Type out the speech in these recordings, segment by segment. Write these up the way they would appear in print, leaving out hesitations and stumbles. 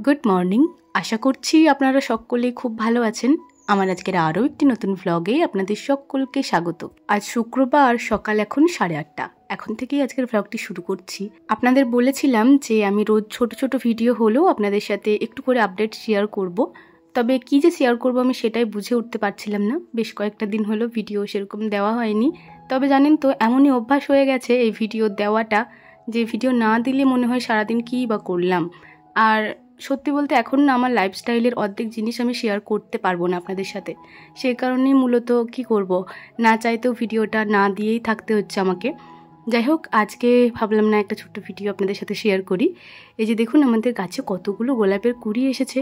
Good morning. আশা করছি আপনারা সকলেই খুব ভালো আছেন। আমার আজকের আরও একটি নতুন ভ্লগে আপনাদের সকলকে স্বাগত। আজ শুক্রবার, সকাল এখন 8:30। এখন থেকেই আজকের ভ্লগটি শুরু করছি। আপনাদের বলেছিলাম যে আমি রোজ ছোট ছোট ভিডিও হলেও আপনাদের সাথে একটু করে আপডেট শেয়ার করব। তবে কি যে শেয়ার করব আমি সেটাই বুঝে উঠতে পারছিলাম না। বেশ কয়েকটা দিন হলো ভিডিও সেরকম দেওয়া হয়নি। তবে জানেন তো, এমনই অভ্যাস হয়ে গেছে এই ভিডিও দেওয়াটা, যে ভিডিও না দিলে মনে হয় সারাদিন কী বা করলাম। আর সত্যি বলতে এখন না আমার লাইফস্টাইলের অর্ধেক জিনিস আমি শেয়ার করতে পারবো না আপনাদের সাথে। সেই কারণেই মূলত কি করব, না চাইতেও ভিডিওটা না দিয়েই থাকতে হচ্ছে আমাকে। যাই হোক, আজকে ভাবলাম না একটা ছোট্ট ভিডিও আপনাদের সাথে শেয়ার করি। এই যে দেখুন, আমাদের গাছে কতগুলো গোলাপের কুড়ি এসেছে।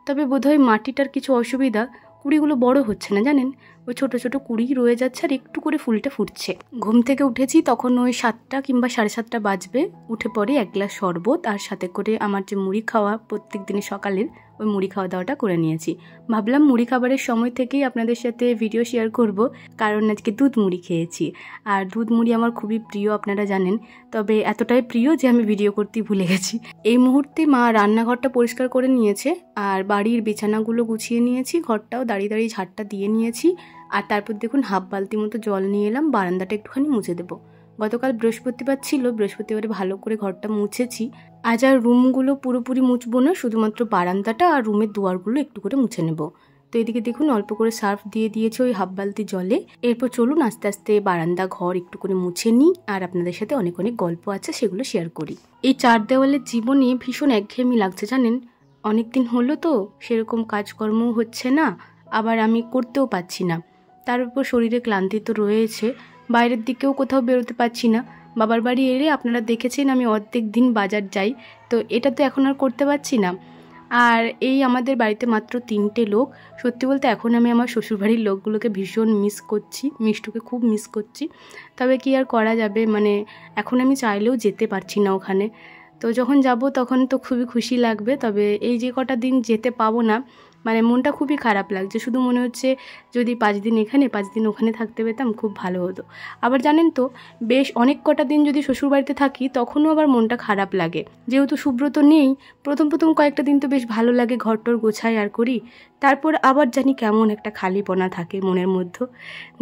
তবে বোধহয় মাটিটার কিছু অসুবিধা, কুড়িগুলো বড় হচ্ছে না জানেন। ওই ছোট ছোট কুড়ি রয়ে যাচ্ছে আর একটু করে ফুলটা ফুটছে। ঘুম থেকে উঠেছি তখন ওই 7টা কিংবা 7:30 বাজবে। উঠে পরে এক গ্লাস শরবত আর সাথে করে আমার যে মুড়ি খাওয়া প্রত্যেক দিনের সকালের, ওই মুড়ি খাওয়া দাওয়াটা করে নিয়েছি। ভাবলাম মুড়ি খাবারের সময় থেকেই আপনাদের সাথে ভিডিও শেয়ার করব, কারণ আজকে দুধ মুড়ি খেয়েছি। আর দুধ মুড়ি আমার খুবই প্রিয়, আপনারা জানেন। তবে এতটাই প্রিয় যে আমি ভিডিও করতেই ভুলে গেছি। এই মুহূর্তে মা রান্নাঘরটা পরিষ্কার করে নিয়েছে আর বাড়ির বিছানাগুলো গুছিয়ে নিয়েছি। ঘরটাও দাঁড়িয়ে দাঁড়িয়ে ঝাড়টা দিয়ে নিয়েছি। আর তারপর দেখুন হাফ বালতি মতো জল নিয়ে এলাম, বারান্দাটা একটুখানি মুছে দেবো। গতকাল বৃহস্পতিবার ছিল, বৃহস্পতিবারে ভালো করে ঘরটা মুছেছি। আজ আর রুমগুলো পুরোপুরি মুছবো না, শুধুমাত্র বারান্দাটা আর রুমের দুয়ারগুলো একটু করে মুছে নেব। তো এদিকে দেখুন অল্প করে সার্ফ দিয়ে দিয়েছে ওই হাফ বালতি জলে। এরপর চলুন আস্তে আস্তে বারান্দা ঘর একটু করে মুছে নিই, আর আপনাদের সাথে অনেক অনেক গল্প আছে সেগুলো শেয়ার করি। এই 4 দেওয়ালের জীবনে ভীষণ একঘেয়েমি লাগছে জানেন। অনেক দিন হলো তো সেরকম কাজকর্মও হচ্ছে না, আবার আমি করতেও পারছি না। তার উপর শরীরে ক্লান্তি তো রয়েছে, বাইরের দিকেও কোথাও বেরোতে পারছি না। বাবার বাড়ি এলে আপনারা দেখেছেন আমি অর্ধেক দিন বাজার যাই, তো এটা তো এখন আর করতে পারছি না। আর এই আমাদের বাড়িতে মাত্র 3টে লোক। সত্যি বলতে এখন আমি আমার শ্বশুরবাড়ির লোকগুলোকে ভীষণ মিস করছি, মিষ্টুকে খুব মিস করছি। তবে কি আর করা যাবে, মানে এখন আমি চাইলেও যেতে পারছি না ওখানে। তো যখন যাব তখন তো খুবই খুশি লাগবে, তবে এই যে কটা দিন যেতে পাবো না, মানে মনটা খুবই খারাপ লাগছে। শুধু মনে হচ্ছে যদি 5 দিন এখানে 5 দিন ওখানে থাকতে পেতাম খুব ভালো হতো। আবার জানেন তো, বেশ অনেক কটা দিন যদি শ্বশুরবাড়িতে থাকি তখনও আবার মনটা খারাপ লাগে। যেহেতু সুব্রত নেই, প্রথম কয়েকটা দিন তো বেশ ভালো লাগে, ঘরটর গোছাই আর করি। তারপর আবার জানি কেমন একটা খালিপনা থাকে মনের মধ্যে,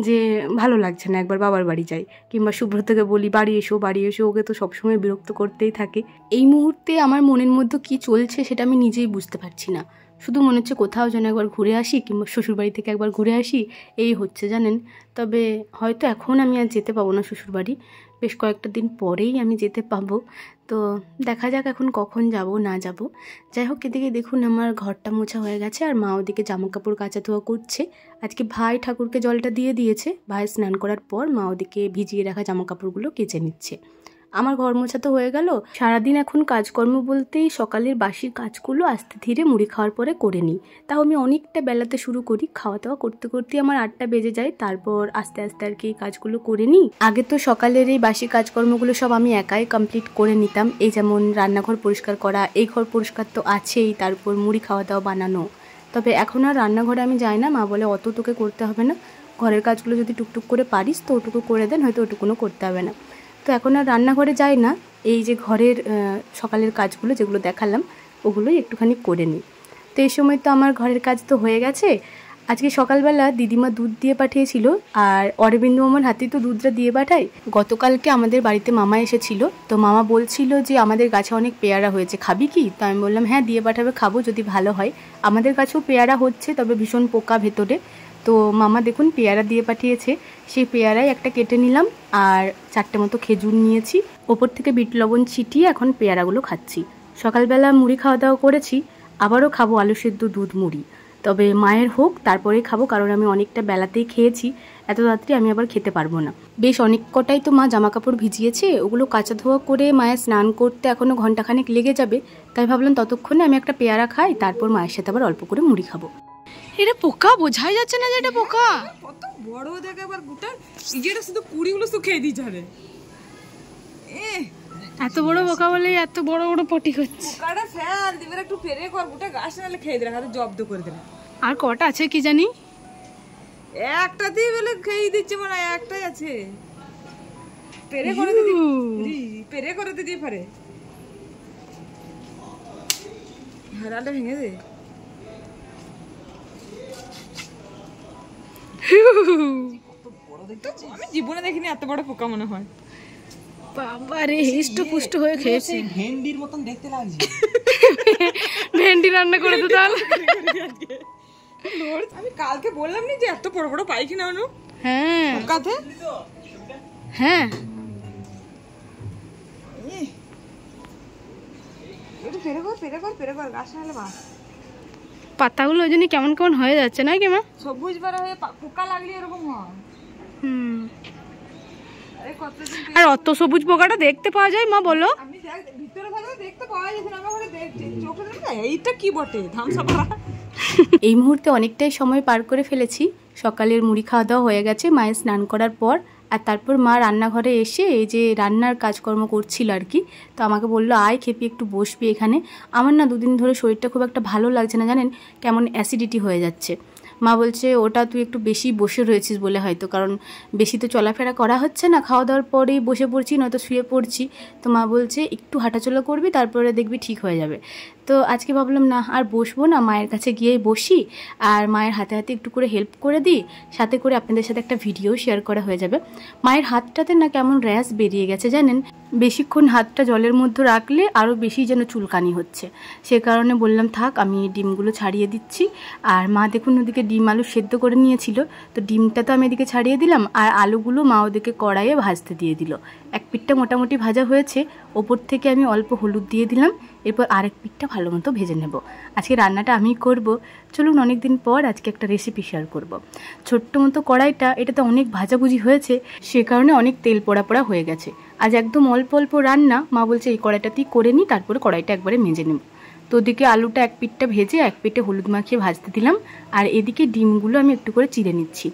যে ভালো লাগছে না। একবার বাবার বাড়ি যাই কিংবা সুব্রতকে বলি বাড়ি এসো বাড়ি এসো, ওকে তো সবসময় বিরক্ত করতেই থাকে। এই মুহূর্তে আমার মনের মধ্যে কি চলছে সেটা আমি নিজেই বুঝতে পারছি না। শুধু মনে হচ্ছে কোথাও যেন একবার ঘুরে আসি কিংবা শ্বশুরবাড়ি থেকে একবার ঘুরে আসি, এই হচ্ছে জানেন। তবে হয়তো এখন আমি আর যেতে পাবো না শ্বশুরবাড়ি, বেশ কয়েকটা দিন পরেই আমি যেতে পাবো। তো দেখা যাক এখন কখন যাব না যাব। যাই হোক, এদিকে দেখুন আমার ঘরটা মোছা হয়ে গেছে আর মা ওদিকে জামা কাপড় কাচা ধোয়া করছে। আজকে ভাই ঠাকুরকে জলটা দিয়ে দিয়েছে, ভাই স্নান করার পর মা ওদিকে ভিজিয়ে রাখা জামা কাপড়গুলো কেচে নিচ্ছে। আমার ঘর মোছা তো হয়ে গেল। সারাদিন এখন কাজকর্ম বলতেই সকালের বাসি কাজগুলো আস্তে ধীরে মুড়ি খাওয়ার পরে করে নিই। তাও আমি অনেকটা বেলাতে শুরু করি, খাওয়া দাওয়া করতে করতে আমার 8টা বেজে যায়। তারপর আস্তে আস্তে আর কি এই কাজগুলো করে নিই। আগে তো সকালের এই বাসি কাজকর্মগুলো সব আমি একাই কমপ্লিট করে নিতাম। এই যেমন রান্নাঘর পরিষ্কার করা, এই ঘর পরিষ্কার তো আছেই, তারপর মুড়ি খাওয়া দাওয়া বানানো। তবে এখন আর রান্নাঘরে আমি যাই না, মা বলে অত তোকে করতে হবে না, ঘরের কাজগুলো যদি টুকটুক করে পারিস তো ওটুকু করে দেন, হয়তো ওটুকুনো করতে হবে না। তো এখন আর রান্নাঘরে যাই না, এই যে ঘরের সকালের কাজগুলো যেগুলো দেখালাম ওগুলোই একটুখানি করে নিই। তো এই সময় তো আমার ঘরের কাজ তো হয়ে গেছে। আজকে সকালবেলা দিদিমা দুধ দিয়ে পাঠিয়েছিল, আর অরবিন্দ মামার হাতেই তো দুধটা দিয়ে পাঠাই। গতকালকে আমাদের বাড়িতে মামা এসেছিল, তো মামা বলছিল যে আমাদের গাছে অনেক পেয়ারা হয়েছে, খাবি কি? তো আমি বললাম হ্যাঁ দিয়ে পাঠাবে, খাবো যদি ভালো হয়। আমাদের গাছেও পেয়ারা হচ্ছে, তবে ভীষণ পোকা ভেতরে। তো মামা দেখুন পেয়ারা দিয়ে পাঠিয়েছে, সেই পেয়ারাই একটা কেটে নিলাম আর 4টে মতো খেজুর নিয়েছি। ওপর থেকে বিট লবণ ছিটিয়ে এখন পেয়ারাগুলো খাচ্ছি। সকালবেলা মুড়ি খাওয়া দাওয়া করেছি, আবারও খাবো আলু সেদ্ধ দুধ মুড়ি। তবে মায়ের হোক তারপরেই খাবো, কারণ আমি অনেকটা বেলাতেই খেয়েছি, এত রাত্রে আমি আবার খেতে পারবো না। বেশ অনেক কটাই তো মা জামা কাপড় ভিজিয়েছে, ওগুলো কাচা ধোয়া করে মায়ের স্নান করতে এখনও ঘন্টাখানেক লেগে যাবে। তাই ভাবলাম ততক্ষণে আমি একটা পেয়ারা খাই, তারপর মায়ের সাথে আবার অল্প করে মুড়ি খাবো। এটা পোকা বোঝাই যাচ্ছে না যে এটা পোকা। কত বড় দেখে আবার গোটা ইজেটা শুধু কুড়িগুলো শুধু খেয়ে দিচ্ছে রে। এত বড় পোকা বলে এত বড় বড় পটি হচ্ছে। পোকাটা ফেল দিবে, একটু ফেরে কর, গোটা গাছ নালে খেয়ে দিলে, হাতে জব্দ করে দিলে। আর কটা আছে কি জানি, একটা দিয়ে বলে খেয়ে দিচ্ছে, মনে হয় একটাই আছে। পেরে করে দিদি, পেরে করে দিদি পারে। ডালটা ভেঙে দে। আমি জীবনে দেখিনি এত বড় পোকা মনে হয়। বাবারে হিষ্ট পুষ্ট হয়ে খেয়েছে। ভেন্ডির মতন দেখতে লাগছে। ভেন্ডি রান্না করে তো তাহলে। আমি কালকে বললাম না যে এত বড় বড় পায়খানা অনু। হ্যাঁ পোকাতে। হ্যাঁ একটু পেরে কর গাছ নাহলে বাস। পাতাগুলো ওই জন্য কেমন কেমন হয়ে যাচ্ছে না কি মা? সবুজ বারা হয়ে পোকা লাগলে এরকম হয়। আরে কতদিন আর অত সবুজ পোকাটা দেখতে পাওয়া যায় মা বলো? আমি ভিতরে ভালো দেখতে পাওয়া যাচ্ছে না, আমার চোখে দেখতে এইটা কি বটে ধামসাপাড়া। এই মুহূর্তে অনেকটাই সময় পার করে ফেলেছি। সকালের মুড়ি খাওয়া দাওয়া হয়ে গেছে মায়ের স্নান করার পর। আর তারপর মা রান্নাঘরে এসে এই যে রান্নার কাজকর্ম করছিল আর কি। তো আমাকে বললো আয় খেপি একটু বসবি এখানে। আমার না দুদিন ধরে শরীরটা খুব একটা ভালো লাগছে না জানেন, কেমন অ্যাসিডিটি হয়ে যাচ্ছে। মা বলছে ওটা তুই একটু বেশি বসে রয়েছিস বলে হয়তো, কারণ বেশি তো চলাফেরা করা হচ্ছে না, খাওয়া দাওয়ার পরেই বসে পড়ছি নয়তো শুয়ে পড়ছি। তো মা বলছে একটু হাঁটাচলা করবি তারপরে দেখবি ঠিক হয়ে যাবে। তো আজকে ভাবলাম না আর বসবো না, মায়ের কাছে গিয়েই বসি আর মায়ের হাতে হাতে একটু করে হেল্প করে দিই, সাথে করে আপনাদের সাথে একটা ভিডিও শেয়ার করা হয়ে যাবে। মায়ের হাতটাতে না কেমন র্যাশ বেরিয়ে গেছে জানেন, বেশিক্ষণ হাতটা জলের মধ্যে রাখলে আরও বেশি যেন চুলকানি হচ্ছে। সে কারণে বললাম থাক আমি ডিমগুলো ছাড়িয়ে দিচ্ছি। আর মা দেখুন ওদিকে ডিম আলু সেদ্ধ করে নিয়েছিল, তো ডিমটা তো আমি এদিকে ছাড়িয়ে দিলাম আর আলুগুলো মা ওদিকে কড়াইয়ে ভাজতে দিয়ে দিল। এক পিঠটা মোটামুটি ভাজা হয়েছে, ওপর থেকে আমি অল্প হলুদ দিয়ে দিলাম, এরপর আরেক পিঠটা ভালো মতো ভেজে নেব। আজকে রান্নাটা আমিই করব। চলুন অনেকদিন পর আজকে একটা রেসিপি শেয়ার করব। ছোট্ট মতো কড়াইটা, এটাতে অনেক ভাজাভুজি হয়েছে, সে কারণে অনেক তেল পোড়া পোড়া হয়ে গেছে। আজ একদম অল্প অল্প রান্না, মা বলছে এই কড়াইটাতেই করে নিই, তারপরে কড়াইটা একবারে মেজে নেব। তো ওদিকে আলুটা এক পিঠটা ভেজে এক পিঠে হলুদ মাখিয়ে ভাজতে দিলাম, আর এদিকে ডিমগুলো আমি একটু করে চিড়ে নিচ্ছি।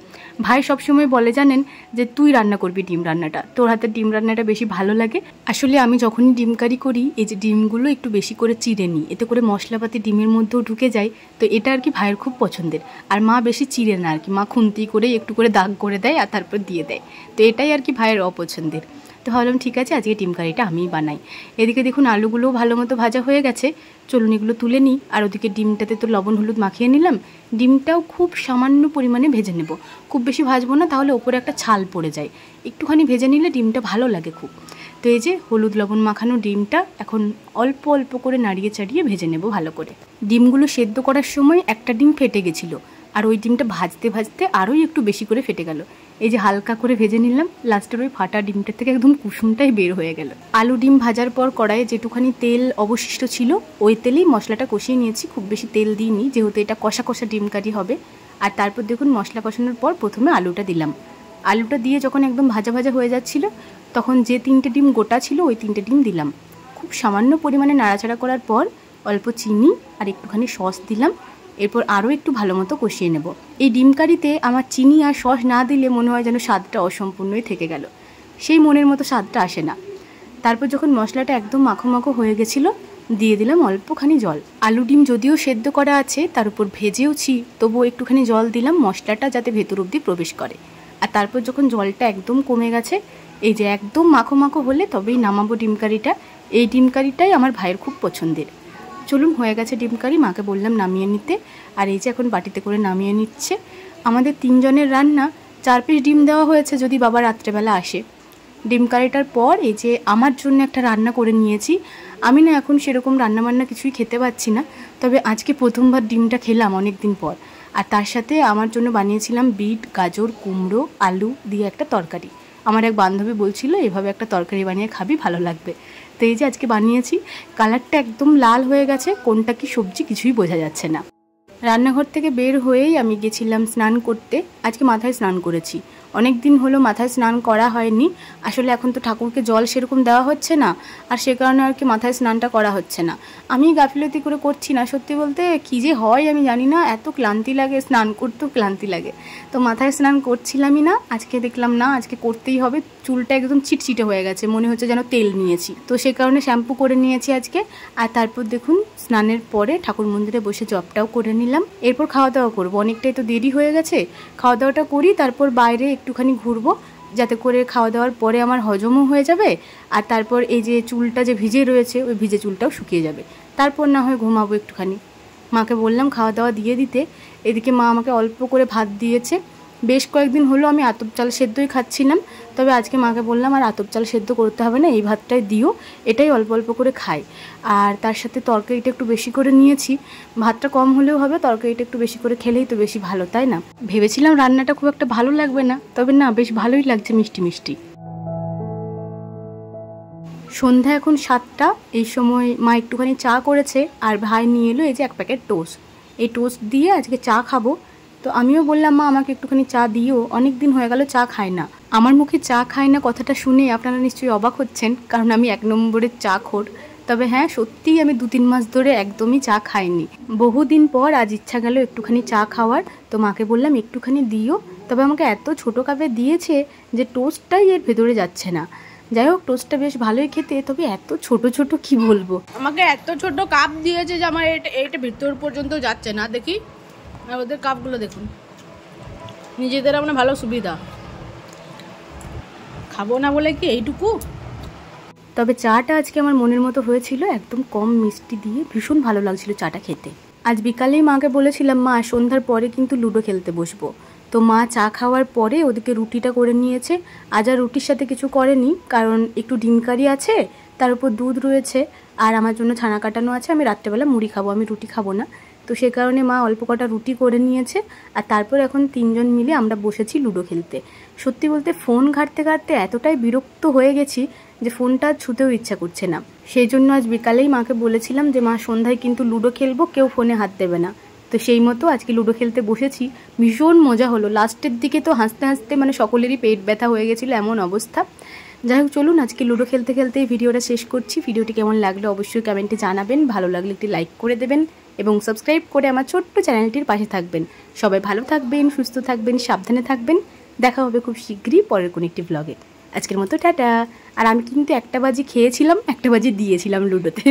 ভাই সবসময় বলে জানেন যে তুই রান্না করবি ডিম রান্নাটা, তোর হাতের ডিম রান্নাটা বেশি ভালো লাগে। আসলে আমি যখনই ডিম কারি করি এই যে ডিমগুলো একটু বেশি করে চিড়ে নিই, এতে করে মশলাপাতি ডিমের মধ্যেও ঢুকে যায়। তো এটা আর কি ভাইয়ের খুব পছন্দের। আর মা বেশি চিড়ে না আর কি, মা খুন্তি করে একটু করে দাগ করে দেয় আর তারপর দিয়ে দেয়। তো এটাই আর কি ভাইয়ের অপছন্দের। তো ভাবলাম ঠিক আছে আজকে ডিম কারিটা আমিই বানাই। এদিকে দেখুন আলুগুলোও ভালো মতো ভাজা হয়ে গেছে, চলুন এগুলো তুলে নিই। আর ওদিকে ডিমটাতে তো লবণ হলুদ মাখিয়ে নিলাম, ডিমটাও খুব সামান্য পরিমাণে ভেজে নেব, খুব বেশি ভাজবো না, তাহলে ওপরে একটা ছাল পড়ে যায়। একটুখানি ভেজে নিলে ডিমটা ভালো লাগে খুব। তো এই যে হলুদ লবণ মাখানো ডিমটা এখন অল্প অল্প করে নাড়িয়ে চাড়িয়ে ভেজে নেব ভালো করে। ডিমগুলো সেদ্ধ করার সময় একটা ডিম ফেটে গেছিলো, আর ওই ডিমটা ভাজতে ভাজতে আরোই একটু বেশি করে ফেটে গেল। এই যে হালকা করে ভেজে নিলাম, লাস্টের ওই ফাটা ডিমটার থেকে একদম কুসুমটাই বের হয়ে গেল। আলু ডিম ভাজার পর কড়াইয়ে যেটুখানি তেল অবশিষ্ট ছিল ওই তেলেই মশলাটা কষিয়ে নিয়েছি, খুব বেশি তেল দিইনি যেহেতু এটা কষা কষা ডিম কারি হবে। আর তারপর দেখুন মশলা কষানোর পর প্রথমে আলুটা দিলাম। আলুটা দিয়ে যখন একদম ভাজা ভাজা হয়ে যাচ্ছিল তখন যে 3টে ডিম গোটা ছিল ওই 3টে ডিম দিলাম। খুব সামান্য পরিমাণে নাড়াচাড়া করার পর অল্প চিনি আর একটুখানি সস দিলাম, এরপর আরও একটু ভালো মতো কষিয়ে নেব। এই ডিম কারিতে আমার চিনি আর সস না দিলে মনে হয় যেন স্বাদটা অসম্পূর্ণই থেকে গেল, সেই মনের মতো স্বাদটা আসে না। তারপর যখন মশলাটা একদম মাখো মাখো হয়ে গেছিলো দিয়ে দিলাম অল্পখানি জল। আলু ডিম যদিও সেদ্ধ করা আছে তার উপর ভেজেওছি, তবুও একটুখানি জল দিলাম মশলাটা যাতে ভেতর অবধি প্রবেশ করে। আর তারপর যখন জলটা একদম কমে গেছে, এই যে একদম মাখো মাখো হলে তবেই নামাবো ডিম কারিটা। এই ডিম কারিটাই আমার ভাইয়ের খুব পছন্দের। চলুন হয়ে গেছে ডিম কারি, মাকে বললাম নামিয়ে নিতে, আর এই যে এখন বাটিতে করে নামিয়ে নিচ্ছে। আমাদের 3 জনের রান্না, 4 পিস ডিম দেওয়া হয়েছে যদি বাবা রাত্রেবেলা আসে। ডিম কারিটার পর এই যে আমার জন্য একটা রান্না করে নিয়েছি। আমি না এখন সেরকম রান্নাবান্না কিছুই খেতে পাচ্ছি না, তবে আজকে প্রথমবার ডিমটা খেলাম অনেক দিন পর। আর তার সাথে আমার জন্য বানিয়েছিলাম বিট গাজর কুমড়ো আলু দিয়ে একটা তরকারি। আমার এক বান্ধবী বলছিল এভাবে একটা তরকারি বানিয়ে খাবি ভালো লাগবে। তো এই যে আজকে বানিয়েছি, কালারটা একদম লাল হয়ে গেছে, কোনটা কি সবজি কিছুই বোঝা যাচ্ছে না। রান্নাঘর থেকে বের হয়েই আমি গেছিলাম স্নান করতে। আজকে মাথায় স্নান করেছি, অনেক দিন হলো মাথায় স্নান করা হয়নি। আসলে এখন তো ঠাকুরকে জল সেরকম দেওয়া হচ্ছে না, আর সে কারণে আর কি মাথায় স্নানটা করা হচ্ছে না। আমি গাফিলতি করে করছি না, সত্যি বলতে কী যে হয় আমি জানি না, এত ক্লান্তি লাগে, স্নান করতেও ক্লান্তি লাগে। তো মাথায় স্নান করছিলামই না, আজকে দেখলাম না আজকে করতেই হবে। চুলটা একদম চিটচিটে হয়ে গেছে, মনে হচ্ছে যেন তেল নিয়েছি, তো সে কারণে শ্যাম্পু করে নিয়েছি আজকে। আর তারপর দেখুন স্নানের পরে ঠাকুর মন্দিরে বসে জপটাও করে নিলাম। এরপর খাওয়া দাওয়া করবো, অনেকটাই তো দেরি হয়ে গেছে। খাওয়া দাওয়াটা করি, তারপর বাইরে একটুখানি ঘুরবো, যাতে করে খাওয়া দাওয়ার পরে আমার হজমও হয়ে যাবে। আর তারপর এই যে চুলটা যে ভিজে রয়েছে ওই ভিজে চুলটাও শুকিয়ে যাবে, তারপর না হয় ঘুমাবো একটুখানি। মাকে বললাম খাওয়া দাওয়া দিয়ে দিতে। এদিকে মা আমাকে অল্প করে ভাত দিয়েছে। বেশ কয়েকদিন হলো আমি আতপ চাল সেদ্ধই খাচ্ছিলাম, তবে আজকে মাকে বললাম আর আতপ চাল সেদ্ধ করতে হবে না, এই ভাতটাই দিও, এটাই অল্প অল্প করে খাই। আর তার সাথে তরকারিটা একটু বেশি করে নিয়েছি, ভাতটা কম হলেও হবে, তরকারিটা একটু বেশি করে খেলেই তো বেশি ভালো, তাই না? ভেবেছিলাম রান্নাটা খুব একটা ভালো লাগবে না, তবে না, বেশ ভালোই লাগছে, মিষ্টি মিষ্টি। সন্ধ্যা এখন 7টা। এই সময় মা একটুখানি চা করেছে আর ভাই নিয়ে এলো এই যে 1 প্যাকেট টোস্ট। এই টোস্ট দিয়ে আজকে চা খাবো। তো আমিও বললাম মা আমাকে একটুখানি চা দিও, অনেক দিন হয়ে গেল চা খাই না। আমার মুখে চা খাই না কথাটা শুনে আপনারা নিশ্চয়ই অবাক হচ্ছেন, কারণ আমি 1 নম্বরের চা খোর। তবে হ্যাঁ, সত্যিই আমি 2-3 মাস ধরে একদমই চা খাইনি। বহুদিন পর আজ ইচ্ছা গেল একটুখানি চা খাওয়ার, তো মাকে বললাম একটুখানি দিও। তবে আমাকে এত ছোটো কাপে দিয়েছে যে টোস্টটাই এর ভেতরে যাচ্ছে না। যাই হোক, টোস্টটা বেশ ভালোই খেতে, তবে এত ছোট ছোট কি বলবো। আমাকে এত ছোট কাপ দিয়েছে যে আমার এটা ভিতর পর্যন্ত যাচ্ছে না। দেখি আর ওদের কাপগুলো দেখুন, নিজেদের আমার ভালো সুবিধা, খাবো না বলে কি এইটুকু। তবে চাটা আজকে আমার মনের মতো হয়েছিল, একদম কম মিষ্টি দিয়ে ভীষণ ভালো লাগছিল চাটা খেতে। আজ বিকালেই মাকে বলেছিলাম মা সন্ধ্যার পরে কিন্তু লুডো খেলতে বসবো। তো মা চা খাওয়ার পরে ওদিকে রুটিটা করে নিয়েছে। আজ আর রুটির সাথে কিছু করেনি, কারণ একটু ডিম কারি আছে, তার উপর দুধ রয়েছে, আর আমার জন্য ছানা কাটানো আছে। আমি রাত্রেবেলা মুড়ি খাবো, আমি রুটি খাবো না। তো সে কারণে মা অল্প কটা রুটি করে নিয়েছে। আর তারপর এখন 3 জন মিলে আমরা বসেছি লুডো খেলতে। সত্যি বলতে ফোন ঘাঁটতে ঘাঁটতে এতটাই বিরক্ত হয়ে গেছি যে ফোনটা ছুতেও ইচ্ছা করছে না। সেই জন্য আজ বিকালেই মাকে বলেছিলাম যে মা সন্ধ্যায় কিন্তু লুডো খেলবো, কেউ ফোনে হাত দেবে না। তো সেই মতো আজকে লুডো খেলতে বসেছি। ভীষণ মজা হলো। লাস্টের দিকে তো হাসতে হাসতে মানে সকলেরই পেট ব্যথা হয়ে গেছিলো, এমন অবস্থা। যাই হোক, চলুন আজকে লুডো খেলতে খেলতে ভিডিওটা শেষ করছি। ভিডিওটি কেমন লাগলো অবশ্যই কমেন্টে জানাবেন। ভালো লাগলে একটি লাইক করে দেবেন এবং সাবস্ক্রাইব করে আমার ছোট্ট চ্যানেলটির পাশে থাকবেন। সবাই ভালো থাকবেন, সুস্থ থাকবেন, সাবধানে থাকবেন। দেখা হবে খুব শীঘ্রই পরের কোনো একটি ব্লগে। আজকের মতো টাটা। আর আমি কিন্তু 1টা বাজি খেয়েছিলাম, 1টা বাজি দিয়েছিলাম লুডোতে।